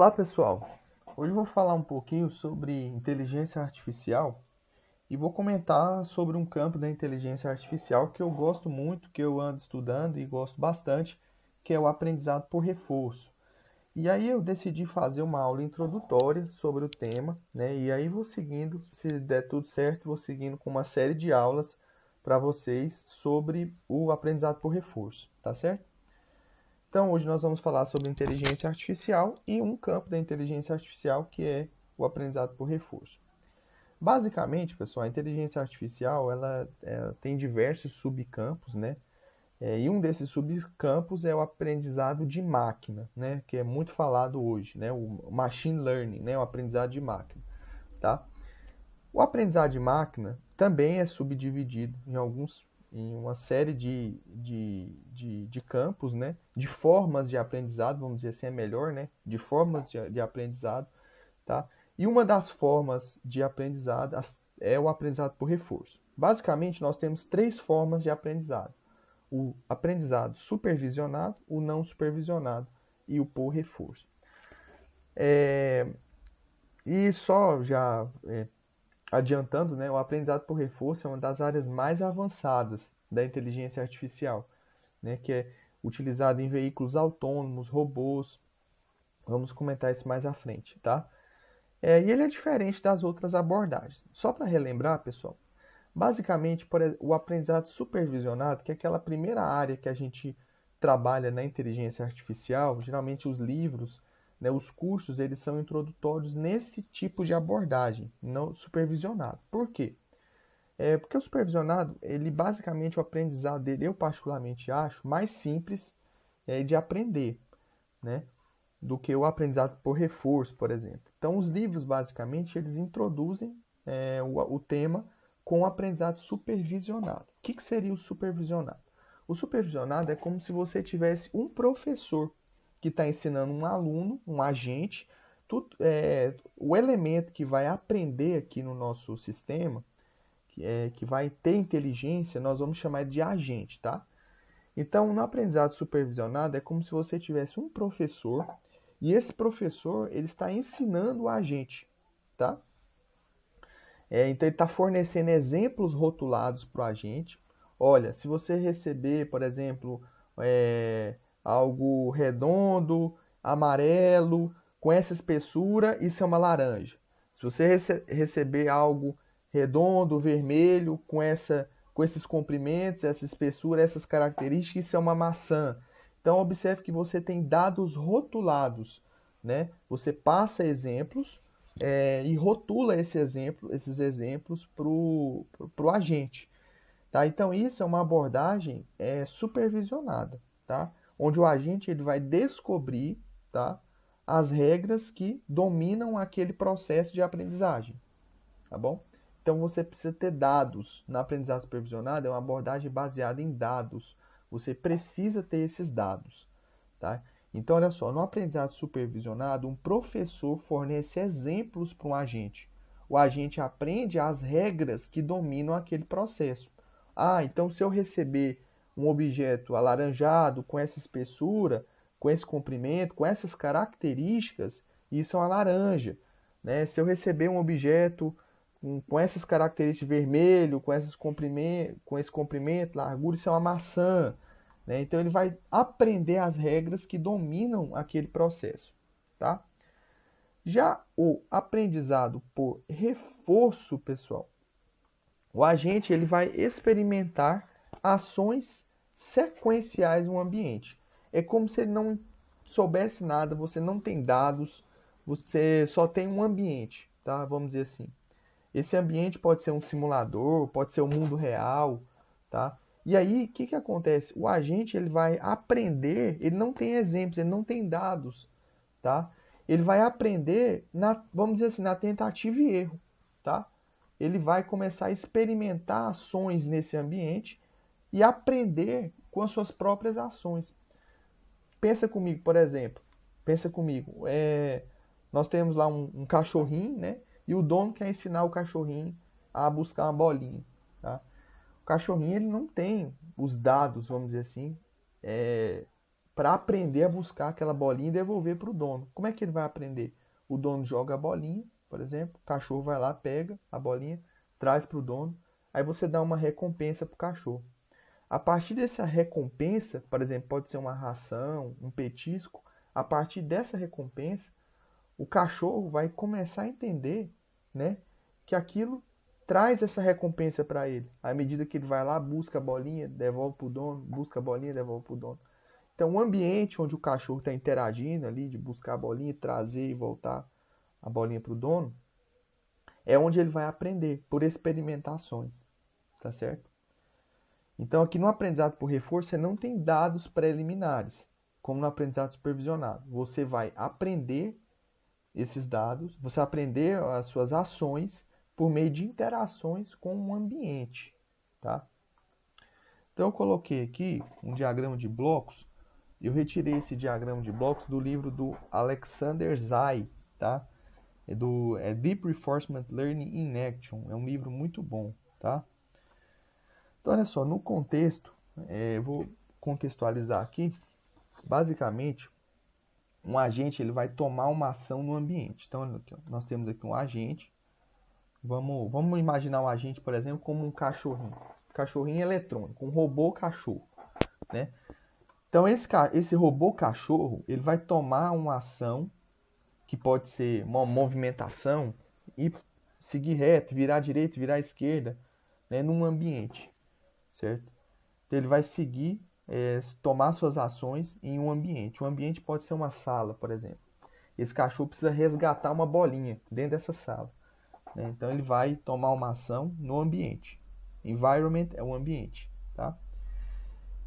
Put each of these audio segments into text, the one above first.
Olá pessoal, hoje eu vou falar um pouquinho sobre inteligência artificial e vou comentar sobre um campo da inteligência artificial que eu gosto muito, que eu ando estudando e gosto bastante, que é o aprendizado por reforço. E aí eu decidi fazer uma aula introdutória sobre o tema, né? E aí vou seguindo, se der tudo certo, vou seguindo com uma série de aulas para vocês sobre o aprendizado por reforço, tá certo? Então, hoje nós vamos falar sobre inteligência artificial e um campo da inteligência artificial que é o aprendizado por reforço. Basicamente, pessoal, a inteligência artificial ela tem diversos subcampos, né? E um desses subcampos é o aprendizado de máquina, né? Que é muito falado hoje, né? O machine learning, né? O aprendizado de máquina, tá? O aprendizado de máquina também é subdividido em uma série de campos, né? De formas de aprendizado, vamos dizer assim, é melhor, né? De formas de aprendizado, tá? E uma das formas de aprendizado é o aprendizado por reforço. Basicamente, nós temos três formas de aprendizado: o aprendizado supervisionado, o não supervisionado e o por reforço. E só já adiantando, né, o aprendizado por reforço é uma das áreas mais avançadas da inteligência artificial, né, que é utilizado em veículos autônomos, robôs. Vamos comentar isso mais à frente, tá? E ele é diferente das outras abordagens. Só para relembrar, pessoal, basicamente o aprendizado supervisionado, que é aquela primeira área que a gente trabalha na inteligência artificial, geralmente os livros, né, os cursos, eles são introdutórios nesse tipo de abordagem, não supervisionado. Por quê? Porque o supervisionado, ele basicamente o aprendizado dele, eu particularmente acho, mais simples de aprender, né? Do que o aprendizado por reforço, por exemplo. Então, os livros, basicamente, eles introduzem o tema com o aprendizado supervisionado. O que seria o supervisionado? O supervisionado é como se você tivesse um professor que está ensinando um aluno, um agente, o elemento que vai aprender aqui no nosso sistema, que vai ter inteligência, nós vamos chamar de agente, tá? Então, no aprendizado supervisionado, é como se você tivesse um professor e esse professor ele está ensinando o agente, tá? Então, ele está fornecendo exemplos rotulados para o agente. Olha, se você receber, por exemplo, é, algo redondo, amarelo, com essa espessura, isso é uma laranja. Se você receber algo redondo, vermelho, com esses comprimentos, essa espessura, essas características, isso é uma maçã. Então, observe que você tem dados rotulados, né? Você passa exemplos e rotula esses exemplos para o agente. Tá? Então, isso é uma abordagem supervisionada, tá? Onde o agente ele vai descobrir, tá, as regras que dominam aquele processo de aprendizagem. Tá bom? Então, você precisa ter dados. Na aprendizagem supervisionada, é uma abordagem baseada em dados. Você precisa ter esses dados. Tá? Então, olha só, no aprendizado supervisionado, um professor fornece exemplos para um agente. O agente aprende as regras que dominam aquele processo. Ah, então se eu receber um objeto alaranjado, com essa espessura, com esse comprimento, com essas características, isso é uma laranja. Né? Se eu receber um objeto com essas características vermelho, com esse comprimento, largura, isso é uma maçã. Né? Então ele vai aprender as regras que dominam aquele processo. Tá? Já o aprendizado por reforço, pessoal, o agente ele vai experimentar ações sequenciais no ambiente. É como se ele não soubesse nada, você não tem dados, você só tem um ambiente, tá? Vamos dizer assim. Esse ambiente pode ser um simulador, pode ser o mundo real, tá? E aí, o que acontece? O agente ele vai aprender, ele não tem exemplos, ele não tem dados, tá? Ele vai aprender vamos dizer assim, na tentativa e erro, tá? Ele vai começar a experimentar ações nesse ambiente e aprender com as suas próprias ações. Pensa comigo, por exemplo, pensa comigo, nós temos lá um cachorrinho, né? E o dono quer ensinar o cachorrinho a buscar uma bolinha, tá? O cachorrinho ele não tem os dados, vamos dizer assim, para aprender a buscar aquela bolinha e devolver para o dono. Como é que ele vai aprender? O dono joga a bolinha, por exemplo, o cachorro vai lá, pega a bolinha, traz para o dono, aí você dá uma recompensa para o cachorro. A partir dessa recompensa, por exemplo, pode ser uma ração, um petisco, a partir dessa recompensa, o cachorro vai começar a entender, né, que aquilo traz essa recompensa para ele. À medida que ele vai lá, busca a bolinha, devolve para o dono, busca a bolinha, devolve para o dono. Então, o ambiente onde o cachorro está interagindo ali, de buscar a bolinha, trazer e voltar a bolinha para o dono, é onde ele vai aprender, por experimentações, tá certo? Então, aqui no aprendizado por reforço, você não tem dados preliminares, como no aprendizado supervisionado. Você vai aprender esses dados, você vai aprender as suas ações por meio de interações com o ambiente, tá? Então, eu coloquei aqui um diagrama de blocos. Eu retirei esse diagrama de blocos do livro do Alexander Zai, tá? É Deep Reinforcement Learning in Action. É um livro muito bom, tá? Então, olha só, no contexto, eu vou contextualizar aqui. Basicamente, um agente ele vai tomar uma ação no ambiente. Então, nós temos aqui um agente. Vamos imaginar um agente, por exemplo, como um cachorrinho. Cachorrinho eletrônico, um robô cachorro, né? Então, esse robô cachorro, ele vai tomar uma ação, que pode ser uma movimentação, e seguir reto, virar à direita, virar à esquerda, né, num ambiente, certo? Então, ele vai seguir, tomar suas ações em um ambiente. O ambiente pode ser uma sala, por exemplo. Esse cachorro precisa resgatar uma bolinha dentro dessa sala, né? Então, ele vai tomar uma ação no ambiente. Environment é o ambiente, tá?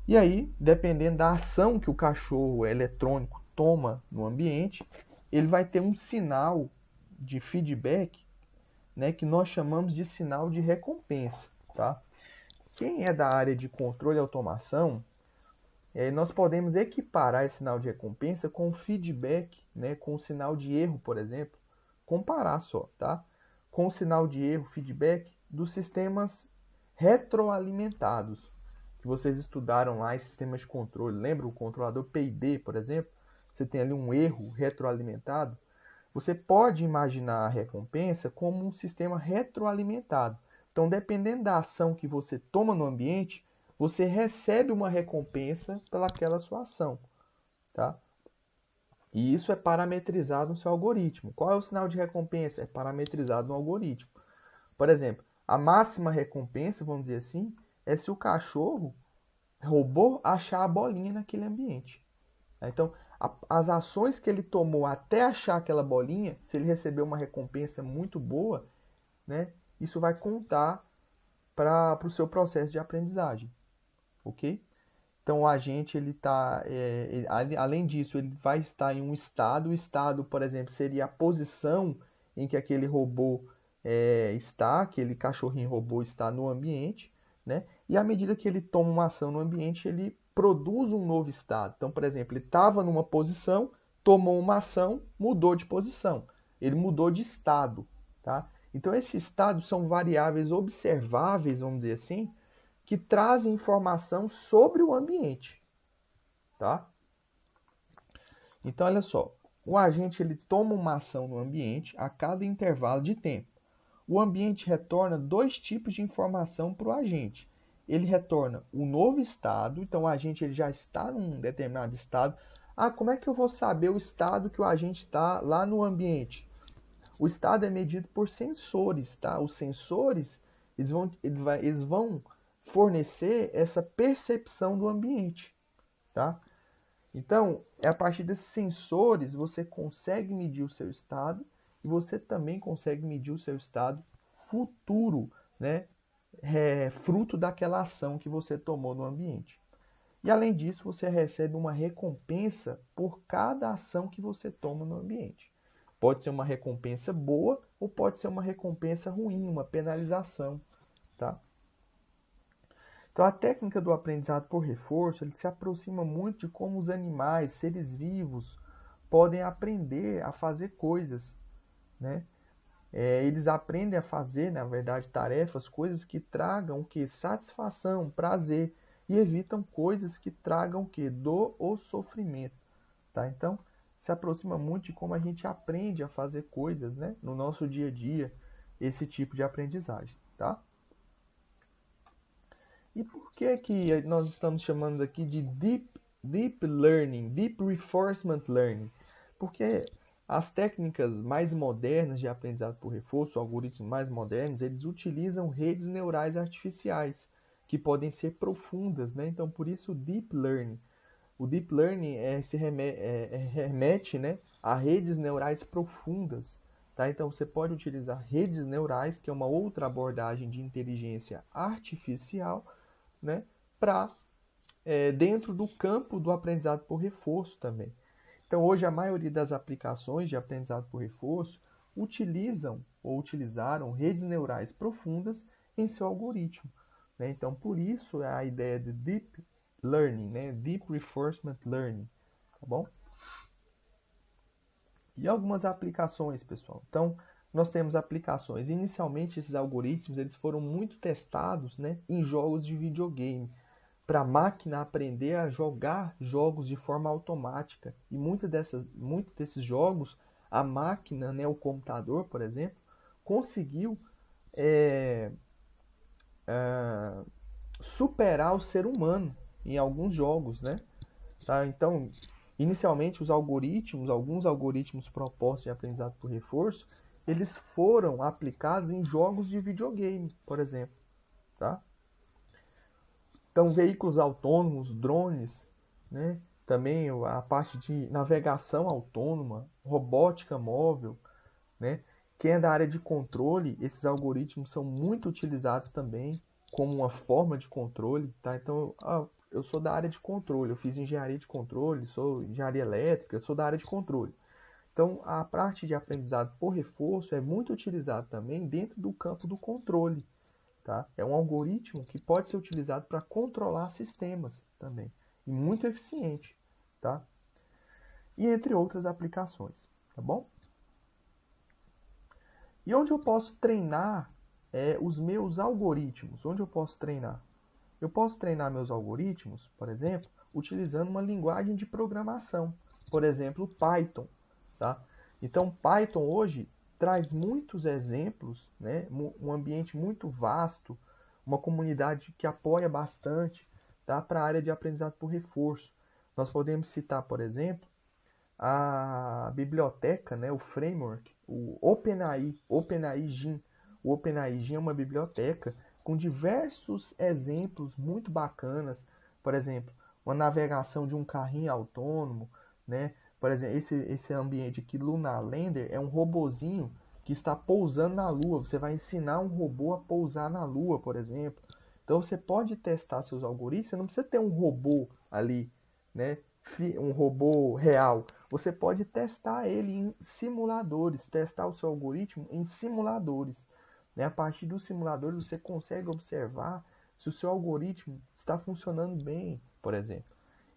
E aí, dependendo da ação que o cachorro eletrônico toma no ambiente, ele vai ter um sinal de feedback, né, que nós chamamos de sinal de recompensa, tá? Quem é da área de controle e automação, nós podemos equiparar esse sinal de recompensa com o feedback, né, com o sinal de erro, por exemplo, comparar só, tá? Com o sinal de erro, feedback dos sistemas retroalimentados, que vocês estudaram lá em sistemas de controle. Lembra o controlador PID, por exemplo? Você tem ali um erro retroalimentado. Você pode imaginar a recompensa como um sistema retroalimentado. Então, dependendo da ação que você toma no ambiente, você recebe uma recompensa pelaquela sua ação, tá? E isso é parametrizado no seu algoritmo. Qual é o sinal de recompensa? É parametrizado no algoritmo. Por exemplo, a máxima recompensa, vamos dizer assim, é se o cachorro robô achar a bolinha naquele ambiente. Então, as ações que ele tomou até achar aquela bolinha, se ele receber uma recompensa muito boa, né, isso vai contar para o seu processo de aprendizagem, ok? Então, o agente, além disso, ele vai estar em um estado. O estado, por exemplo, seria a posição em que aquele robô está, aquele cachorrinho robô está no ambiente, né? E à medida que ele toma uma ação no ambiente, ele produz um novo estado. Então, por exemplo, ele estava numa posição, tomou uma ação, mudou de posição. Ele mudou de estado, tá? Então, esses estados são variáveis observáveis, vamos dizer assim, que trazem informação sobre o ambiente, tá? Então, olha só, o agente ele toma uma ação no ambiente a cada intervalo de tempo. O ambiente retorna dois tipos de informação para o agente. Ele retorna um novo estado, então o agente ele já está num determinado estado. Ah, como é que eu vou saber o estado que o agente está lá no ambiente? O estado é medido por sensores, tá? Os sensores eles vão fornecer essa percepção do ambiente, tá? Então, a partir desses sensores você consegue medir o seu estado e você também consegue medir o seu estado futuro, né? Fruto daquela ação que você tomou no ambiente. E além disso, você recebe uma recompensa por cada ação que você toma no ambiente. Pode ser uma recompensa boa ou pode ser uma recompensa ruim, uma penalização, tá? Então, a técnica do aprendizado por reforço, ele se aproxima muito de como os animais, seres vivos, podem aprender a fazer coisas, né? Eles aprendem a fazer, na verdade, tarefas, coisas que tragam o que? Satisfação, prazer. e evitam coisas que tragam o quê? Dor ou sofrimento, tá? Então, se aproxima muito de como a gente aprende a fazer coisas, né, no nosso dia a dia, esse tipo de aprendizagem, tá? E por que que nós estamos chamando aqui de deep learning, deep reinforcement learning? Porque as técnicas mais modernas de aprendizado por reforço, algoritmos mais modernos, eles utilizam redes neurais artificiais, que podem ser profundas, né? Então, por isso, deep learning. O deep learning remete, né, a redes neurais profundas. Tá? Então, você pode utilizar redes neurais, que é uma outra abordagem de inteligência artificial, né, para dentro do campo do aprendizado por reforço também. Então, hoje, a maioria das aplicações de aprendizado por reforço utilizam ou utilizaram redes neurais profundas em seu algoritmo, né? Então, por isso é a ideia de deep learning, né? Deep reinforcement learning, tá bom? E algumas aplicações, pessoal. Então, nós temos aplicações. Inicialmente, esses algoritmos eles foram muito testados, né, em jogos de videogame, para a máquina aprender a jogar jogos de forma automática. E muitos desses jogos, a máquina, né, o computador, por exemplo, conseguiu é, superar o ser humano em alguns jogos, né? Tá? Então, inicialmente, alguns algoritmos propostos de aprendizado por reforço, eles foram aplicados em jogos de videogame, por exemplo. Tá? Então, veículos autônomos, drones, né? Também a parte de navegação autônoma, robótica móvel, né? Quem é da área de controle, esses algoritmos são muito utilizados também como uma forma de controle, tá? Então, eu sou da área de controle, eu fiz engenharia de controle, sou engenharia elétrica, eu sou da área de controle. Então, a parte de aprendizado por reforço é muito utilizada também dentro do campo do controle, tá? É um algoritmo que pode ser utilizado para controlar sistemas também, e muito eficiente, tá? E entre outras aplicações, tá bom? E onde eu posso treinar os meus algoritmos? Onde eu posso treinar? Eu posso treinar meus algoritmos, por exemplo, utilizando uma linguagem de programação, por exemplo, Python. Tá? Então, Python hoje traz muitos exemplos, né? Um ambiente muito vasto, uma comunidade que apoia bastante, tá? Para a área de aprendizado por reforço. Nós podemos citar, por exemplo, a biblioteca, né, o framework, o OpenAI, OpenAI Gym. O OpenAI Gym é uma biblioteca com diversos exemplos muito bacanas, por exemplo, uma navegação de um carrinho autônomo, né? Por exemplo, esse ambiente aqui, Lunar Lander, é um robozinho que está pousando na Lua. Você vai ensinar um robô a pousar na Lua, por exemplo. Então você pode testar seus algoritmos, você não precisa ter um robô ali, né? Um robô real. Você pode testar ele em simuladores, testar o seu algoritmo em simuladores. Né? A partir dos simuladores você consegue observar se o seu algoritmo está funcionando bem, por exemplo.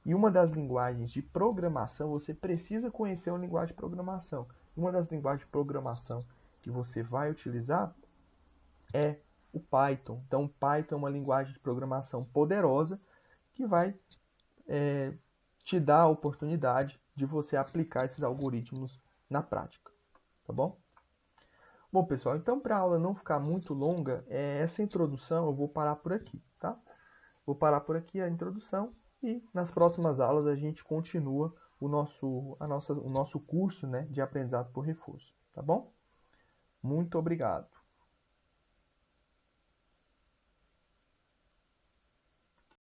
E uma das linguagens de programação, você precisa conhecer uma linguagem de programação. Uma das linguagens de programação que você vai utilizar é o Python. Então, o Python é uma linguagem de programação poderosa que vai te dar a oportunidade de você aplicar esses algoritmos na prática. Tá bom? Bom, pessoal, então para a aula não ficar muito longa, essa introdução eu vou parar por aqui, tá? Vou parar por aqui a introdução e nas próximas aulas a gente continua o nosso curso, né, de aprendizado por reforço, tá bom? Muito obrigado.